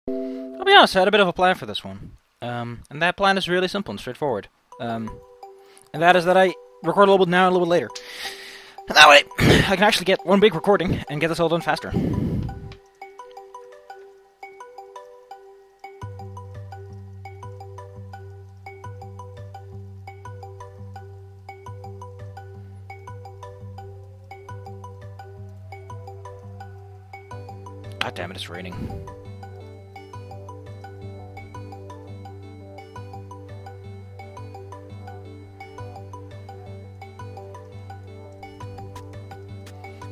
I'll be honest, I had a bit of a plan for this one. And that plan is really simple and straightforward. And that is that I record a little bit now and a little bit later. And that way, I can actually get one big recording and get this all done faster. God damn it, it's raining.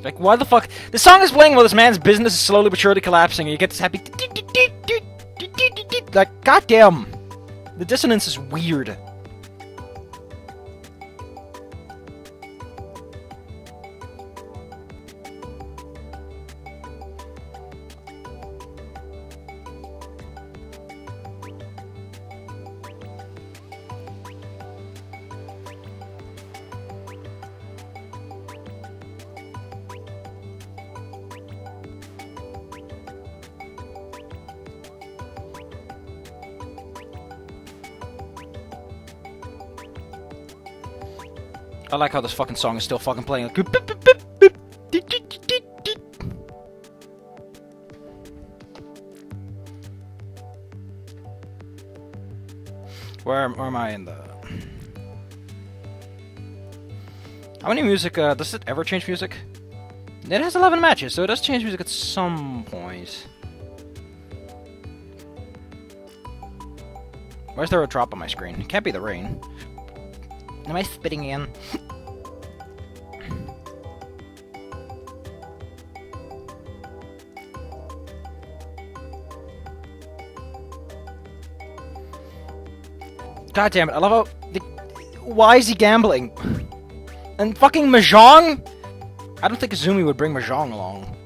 Like, why the fuck? The song is playing while this man's business is slowly but surely collapsing, and you get this happy... Like, goddamn. The dissonance is weird. I like how this fucking song is still fucking playing. Like, where am I in the... How many music, does it ever change music? It has 11 matches, so it does change music at some point. Why is there a drop on my screen? It can't be the rain. Am I spitting in? God damn it, I love how... Why is he gambling? And fucking Mahjong? I don't think Izumi would bring Mahjong along.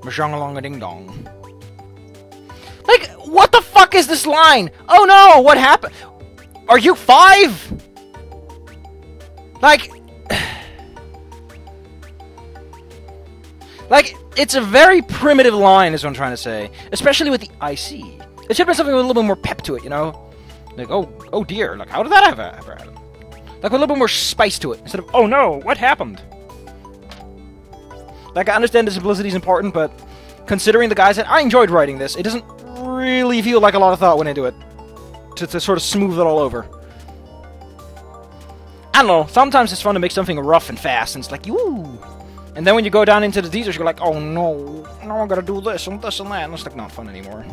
Mahjong along a ding-dong. Like, what the fuck is this line? Oh no, what happened? Are you 5? Like... Like, it's a very primitive line, is what I'm trying to say. Especially with the IC. It should have been something with a little bit more pep to it, you know? Like, oh dear, like, how did that ever happen? Like, with a little bit more spice to it, instead of, oh no, what happened? Like, I understand the simplicity is important, but considering the guys that I enjoyed writing this, it doesn't really feel like a lot of thought went into it. To sort of smooth it all over. I don't know, sometimes it's fun to make something rough and fast, and it's like, ooh. And then when you go down into the details, you're like, oh no, now I gotta do this and this and that, and it's like not fun anymore.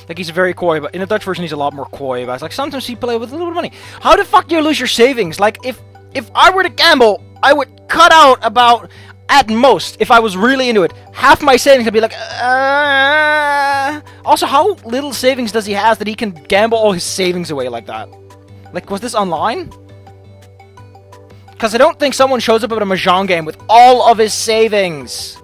Like, he's very coy, but in the Dutch version, he's a lot more coy. But it's like, sometimes he play with a little bit of money. How the fuck do you lose your savings? Like, if I were to gamble, I would cut out about, at most, if I was really into it, half my savings would be like, Also, how little savings does he have that he can gamble all his savings away like that? Like, was this online? Because I don't think someone shows up at a Mahjong game with all of his savings.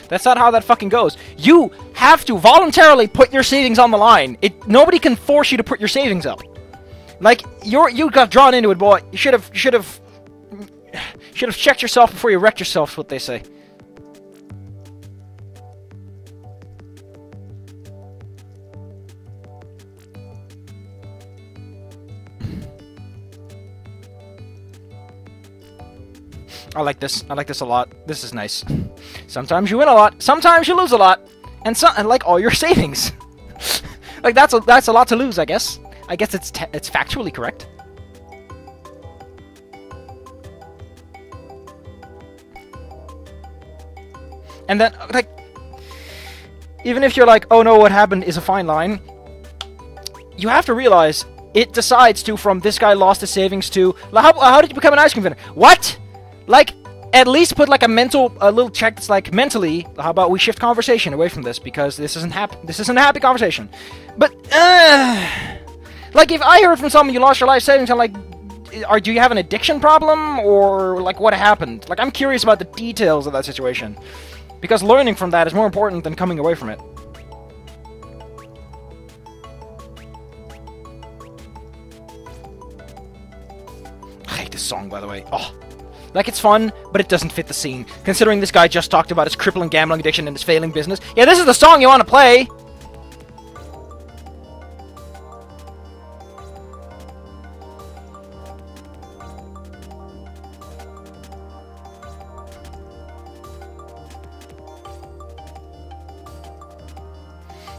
That's not how that fucking goes. You have to voluntarily put your savings on the line. Nobody can force you to put your savings up. Like, you got drawn into it, boy. You should have checked yourself before you wrecked yourself, is what they say. I like this. I like this a lot. This is nice. Sometimes you win a lot. Sometimes you lose a lot. And like all your savings. Like that's a lot to lose, I guess. I guess it's factually correct. And then, like, even if you're like, oh no, what happened is a fine line, you have to realize it decides to, from this guy lost his savings to, how did you become an ice cream vendor? What? Like, at least put like a little check that's like, mentally, how about we shift conversation away from this, because this isn't a happy conversation. But, like, if I heard from someone you lost your life savings, I'm like, do you have an addiction problem, or like what happened? Like, I'm curious about the details of that situation. Because learning from that is more important than coming away from it. I hate this song, by the way. Oh, like, it's fun, but it doesn't fit the scene. Considering this guy just talked about his crippling gambling addiction and his failing business. Yeah, this is the song you want to play!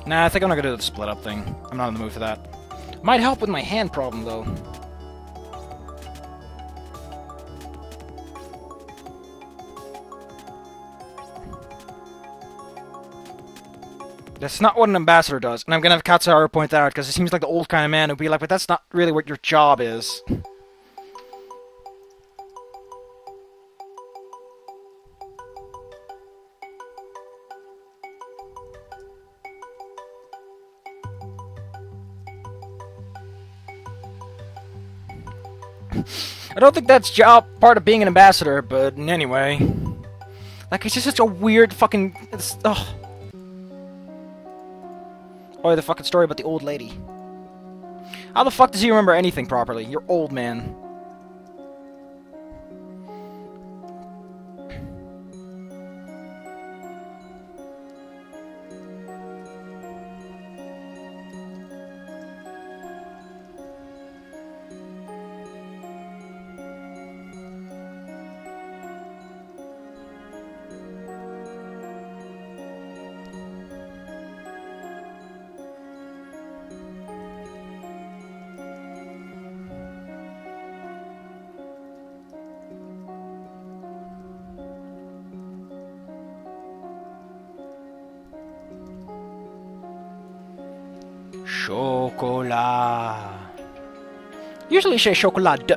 Nah, I think I'm not gonna do the split up thing. I'm not in the mood for that. Might help with my hand problem, though. That's not what an ambassador does. And I'm gonna have Katsuharu point that out, because it seems like the old kind of man who'd be like, but that's not really what your job is. I don't think that's part of being an ambassador, but anyway. Like, it's just such a weird fucking... ugh. Oh, the fucking story about the old lady. How the fuck does he remember anything properly? You're old, man. Chocolat. Usually say chocolat.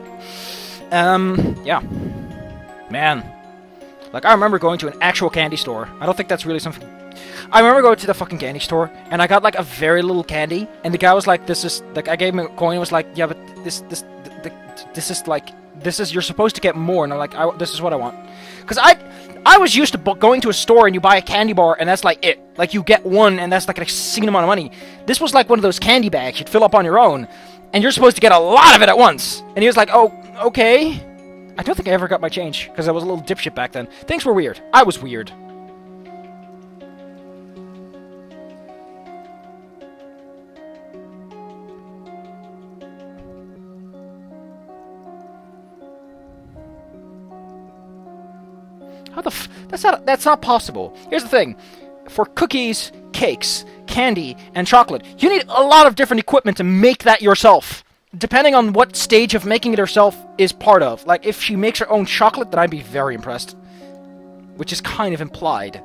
Yeah. Man. Like, I remember going to an actual candy store. I don't think that's really something... I remember going to the fucking candy store, and I got, like, a very little candy, and the guy was like, this is... Like, I gave him a coin, and was like, yeah, but this is, like... This is... You're supposed to get more, and I'm like, this is what I want. Because I was used to going to a store and you buy a candy bar and that's like it. Like, you get one and that's like an obscene amount of money. This was like one of those candy bags you'd fill up on your own. And you're supposed to get a lot of it at once. And he was like, oh, okay. I don't think I ever got my change because I was a little dipshit back then. Things were weird. I was weird. How the that's not possible. Here's the thing. For cookies, cakes, candy, and chocolate, you need a lot of different equipment to make that yourself. Depending on what stage of making it herself is part of. Like, if she makes her own chocolate, then I'd be very impressed. Which is kind of implied.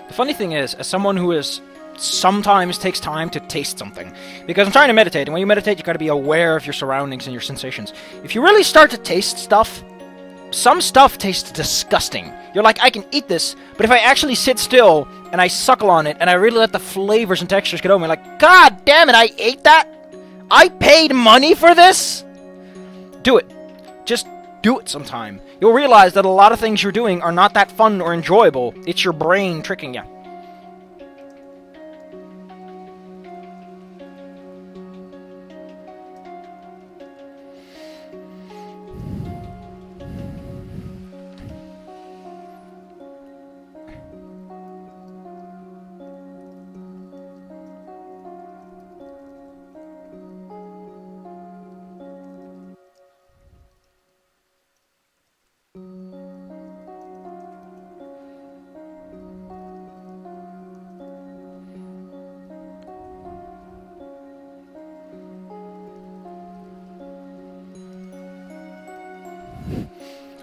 The funny thing is, as someone who is sometimes takes time to taste something. Because I'm trying to meditate, and when you meditate, you gotta be aware of your surroundings and your sensations. If you really start to taste stuff, some stuff tastes disgusting. You're like, I can eat this, but if I actually sit still and I suckle on it and I really let the flavors and textures get over me, like, God damn it, I ate that? I paid money for this? Do it. Just do it sometime. You'll realize that a lot of things you're doing are not that fun or enjoyable. It's your brain tricking you.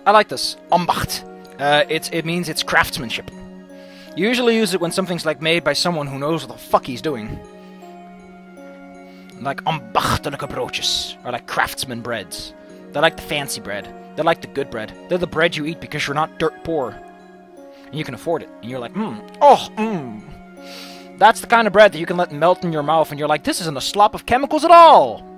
I like this. Ambacht. It means it's craftsmanship. You usually use it when something's like made by someone who knows what the fuck he's doing. Like ambachtelijke broodjes, or like craftsman breads. They're like the fancy bread. They're like the good bread. They're the bread you eat because you're not dirt poor. And you can afford it. And you're like, That's the kind of bread that you can let melt in your mouth and you're like, this isn't a slop of chemicals at all.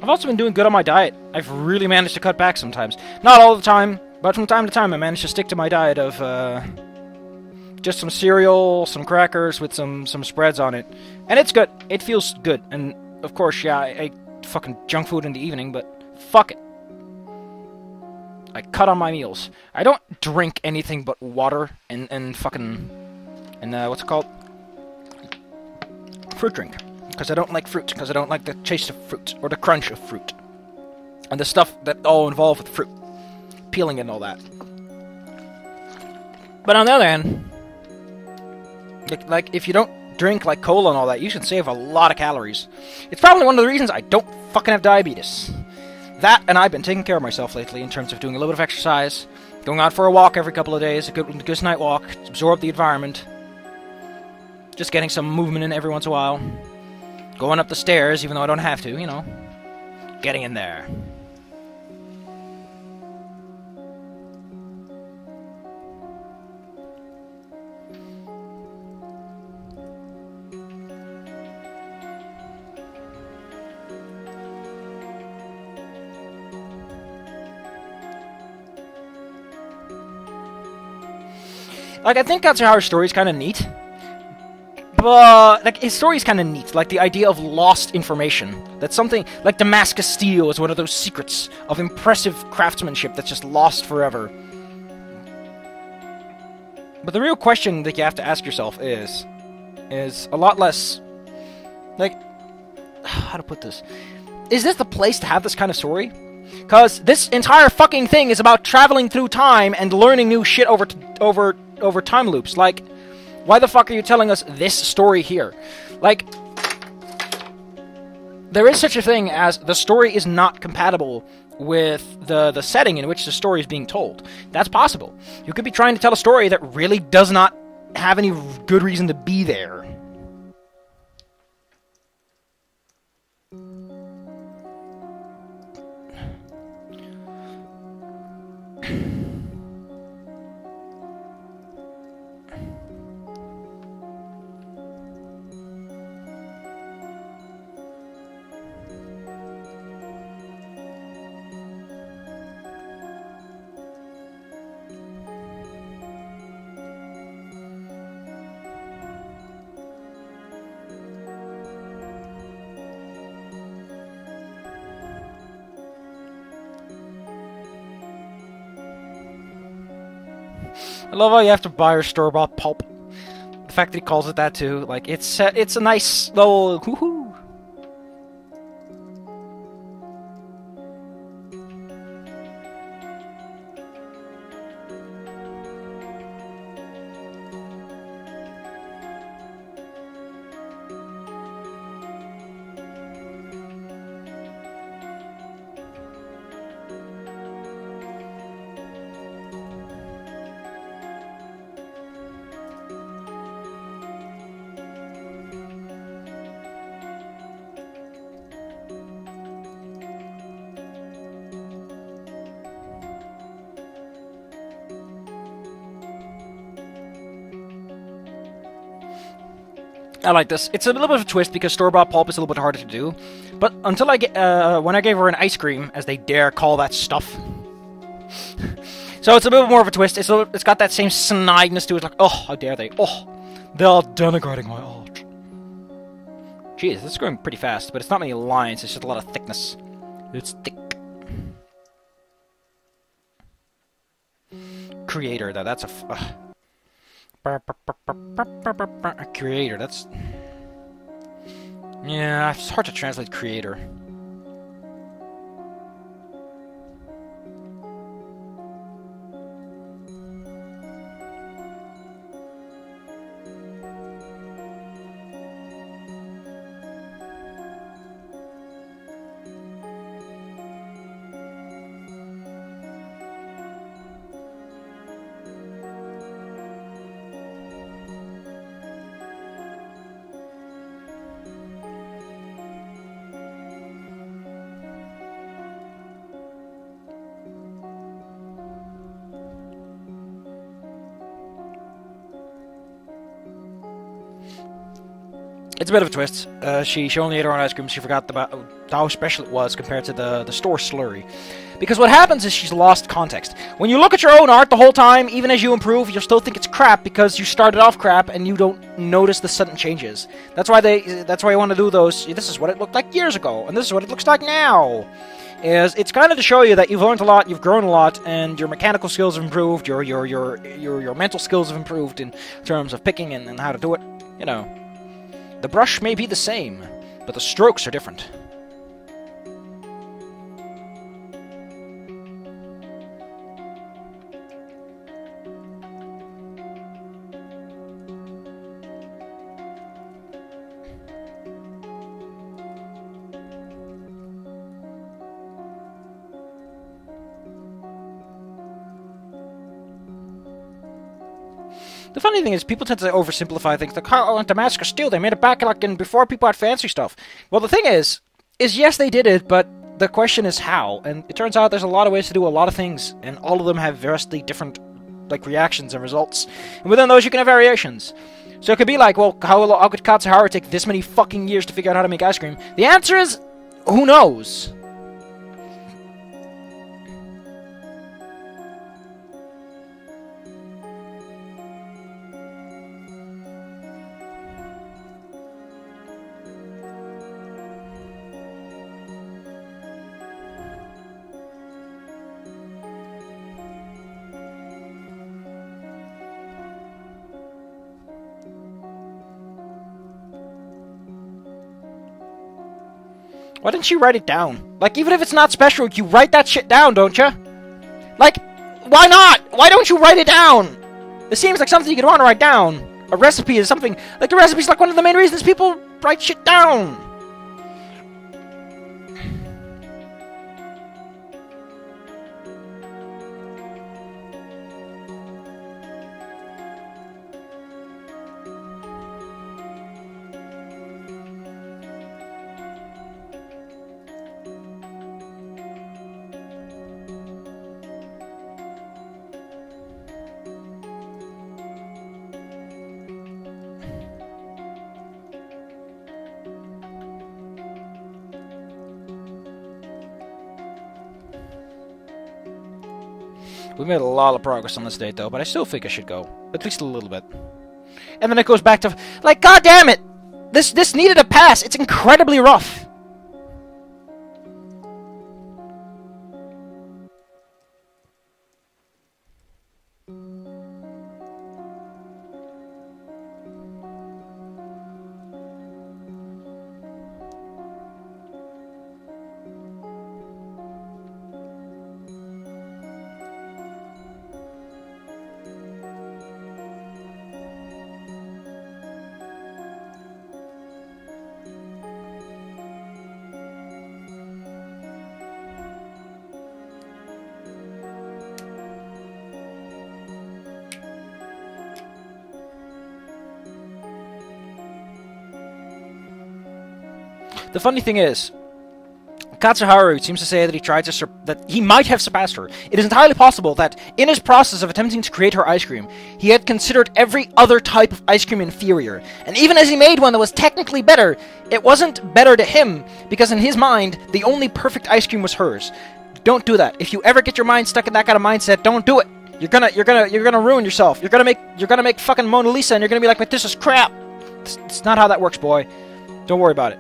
I've also been doing good on my diet. I've really managed to cut back sometimes. Not all the time, but from time to time I manage to stick to my diet of just some cereal, some crackers with some spreads on it. And it's good. It feels good. And of course, yeah, I ate fucking junk food in the evening, but fuck it. I cut on my meals. I don't drink anything but water and fucking... and what's it called? Fruit drink. Because I don't like fruit. Because I don't like the taste of fruit. Or the crunch of fruit. And the stuff that all involved with fruit. Peeling and all that. But on the other hand... Like, if you don't drink, like, cola and all that, you should save a lot of calories. It's probably one of the reasons I don't fucking have diabetes. That, and I've been taking care of myself lately in terms of doing a little bit of exercise, going out for a walk every couple of days, a good night walk, absorb the environment, just getting some movement in every once in a while, going up the stairs, even though I don't have to, you know, getting in there. Like, I think Katsuharu's story is kind of neat. But, like, his story is kind of neat. Like, the idea of lost information. That something, like Damascus steel is one of those secrets of impressive craftsmanship that's just lost forever. But the real question that you have to ask yourself is a lot less, like, how to put this? Is this the place to have this kind of story? Because this entire fucking thing is about traveling through time and learning new shit over time loops. Like, why the fuck are you telling us this story here? Like, there is such a thing as the story is not compatible with the setting in which the story is being told. That's possible. You could be trying to tell a story that really does not have any good reason to be there. I love how you have to buy your store-bought pulp. The fact that he calls it that too, like it's a nice little woohoo. I like this. It's a little bit of a twist because store-bought pulp is a little bit harder to do. But until I get, when I gave her an ice cream, as they dare call that stuff. So it's a little bit more of a twist. It's got that same snideness to it. Like, oh, how dare they? Oh, they're denigrating my art. Jeez, this is going pretty fast, but it's not many lines. It's just a lot of thickness. It's thick. Creator, though. That's a... Creator, that's... Yeah, it's hard to translate creator. It's a bit of a twist. She only ate her own ice cream. She forgot about how special it was compared to the store slurry. Because what happens is she's lost context. When you look at your own art the whole time, even as you improve, you'll still think it's crap because you started off crap and you don't notice the sudden changes. That's why you want to do those. This is what it looked like years ago, and this is what it looks like now. It's kind of to show you that you've learned a lot, you've grown a lot, and your mechanical skills have improved. Your mental skills have improved in terms of picking and how to do it. You know. The brush may be the same, but the strokes are different. The funny thing is, people tend to oversimplify things. Like, oh, Damascus Steel, they made it back like in before people had fancy stuff. Well, the thing is yes, they did it, but the question is how. And it turns out there's a lot of ways to do a lot of things, and all of them have vastly different, like, reactions and results. And within those, you can have variations. So it could be like, well, how could Katsuharu take this many fucking years to figure out how to make ice cream? The answer is, who knows? Why didn't you write it down? Like, even if it's not special, you write that shit down, don't you? Like, why not? Why don't you write it down? It seems like something you could want to write down. A recipe is something... Like, a recipe is like one of the main reasons people write shit down. We made a lot of progress on this date, though, but I still think I should go. At least a little bit. And then it goes back to... Like, god damn it! This needed a pass! It's incredibly rough! The funny thing is, Katsuharu seems to say that he tried to that he might have surpassed her. It is entirely possible that, in his process of attempting to create her ice cream, he had considered every other type of ice cream inferior. And even as he made one that was technically better, it wasn't better to him, because in his mind, the only perfect ice cream was hers. Don't do that. If you ever get your mind stuck in that kind of mindset, don't do it. You're gonna ruin yourself. You're gonna make fucking Mona Lisa, and you're gonna be like, but this is crap. It's not how that works, boy. Don't worry about it.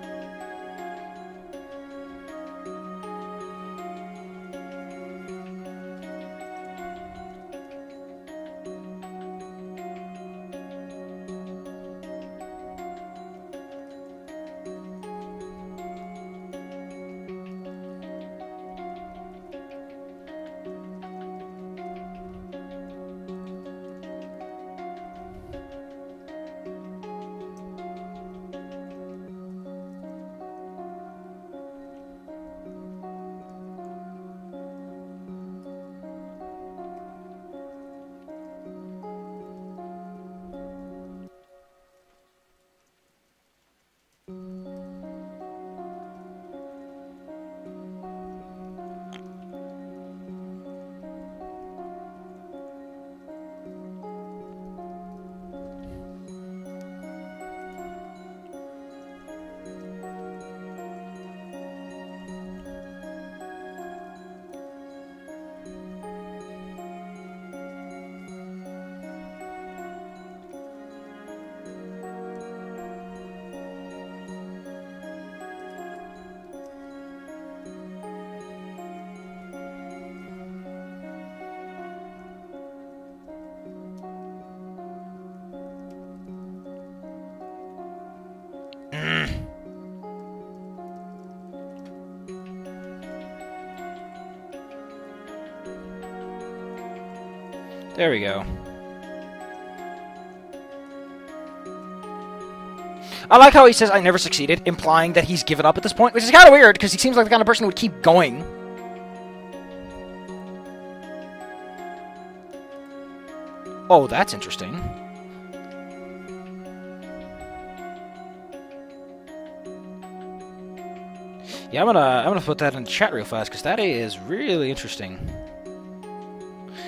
There we go. I like how he says, I never succeeded, implying that he's given up at this point, which is kind of weird, because he seems like the kind of person who would keep going. Oh, that's interesting. Yeah, I'm gonna put that in the chat real fast, because that is really interesting.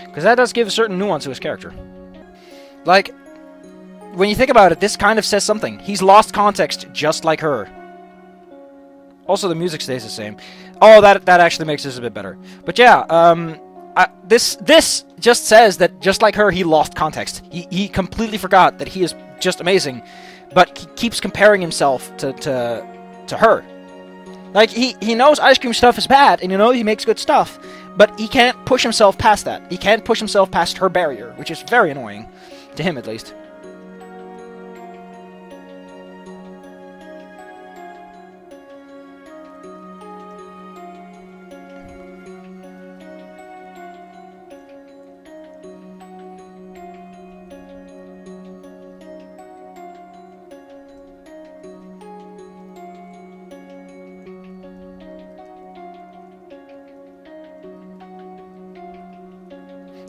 Because that does give a certain nuance to his character. Like, when you think about it, this kind of says something. He's lost context, just like her. Also, the music stays the same. Oh, that actually makes this a bit better. But yeah, this just says that, just like her, he lost context. He completely forgot that he is just amazing, but he keeps comparing himself to her. Like, he knows ice cream stuff is bad, and he makes good stuff, but he can't push himself past that. He can't push himself past her barrier, which is very annoying. To him, at least.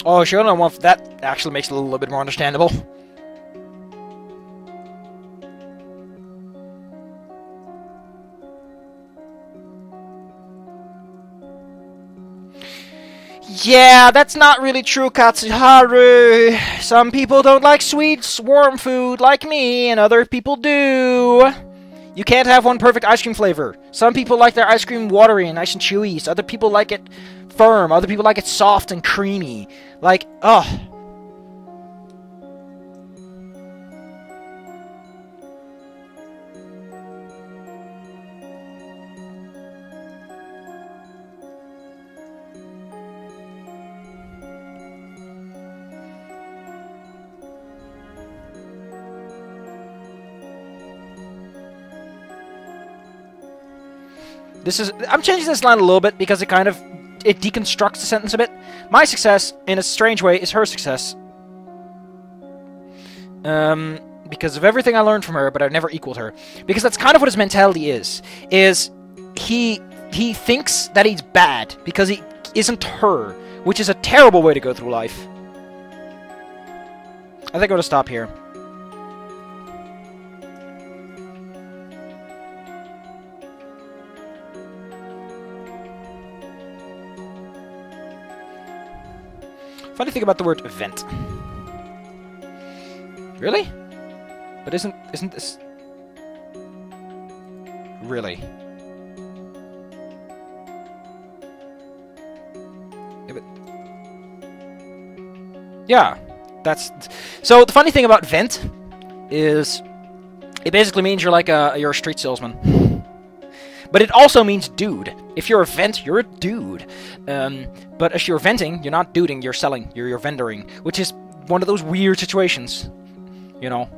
Oh, sure, no, well, that actually makes it a little bit more understandable. Yeah, that's not really true, Katsuharu. Some people don't like sweet, warm food like me, and other people do. You can't have one perfect ice cream flavor. Some people like their ice cream watery and nice and chewy, so other people like it firm, other people like it soft and creamy. Like, ugh. I'm changing this line a little bit because it deconstructs the sentence a bit. My success, in a strange way, is her success. Because of everything I learned from her, but I've never equaled her. Because that's kind of what his mentality is. He thinks that he's bad because he isn't her, which is a terrible way to go through life. I think I'm going to stop here. Funny thing about the word vent. Really? But isn't this... Really? Yeah, but... Yeah, that's... So, the funny thing about vent is... It basically means you're like you're a street salesman. But it also means dude. If you're a vent, you're a dude. But if you're venting, you're not duding, you're selling. You're vendoring. Which is one of those weird situations. You know?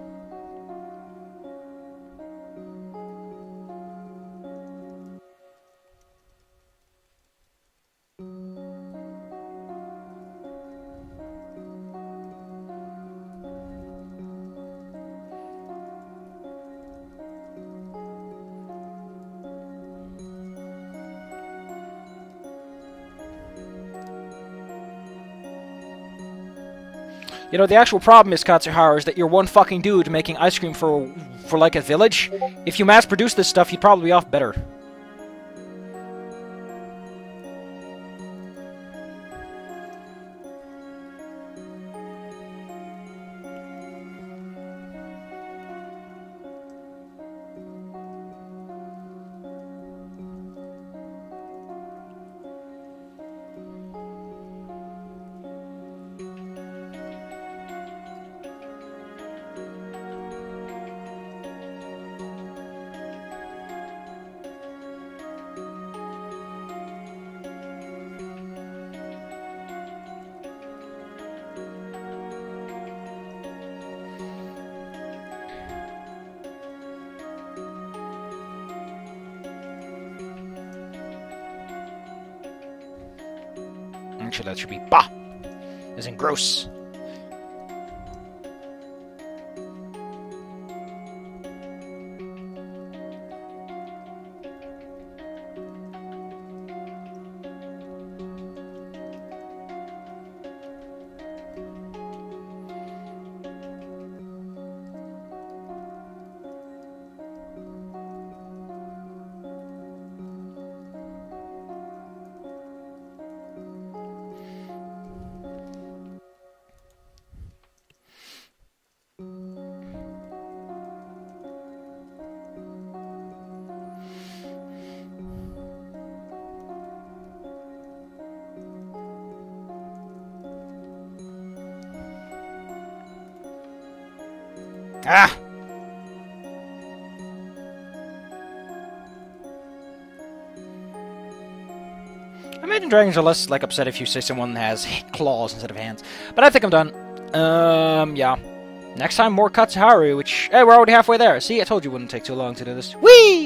You know, the actual problem is, Katsuharu, is that you're one fucking dude making ice cream for like a village. If you mass-produce this stuff, you'd probably be off better. Actually, that should be ba, as in gross. Ah! I imagine dragons are less, like, upset if you say someone has claws instead of hands. But I think I'm done. Yeah. Next time, more Katsuharu, which... Hey, we're already halfway there. See, I told you it wouldn't take too long to do this. Whee!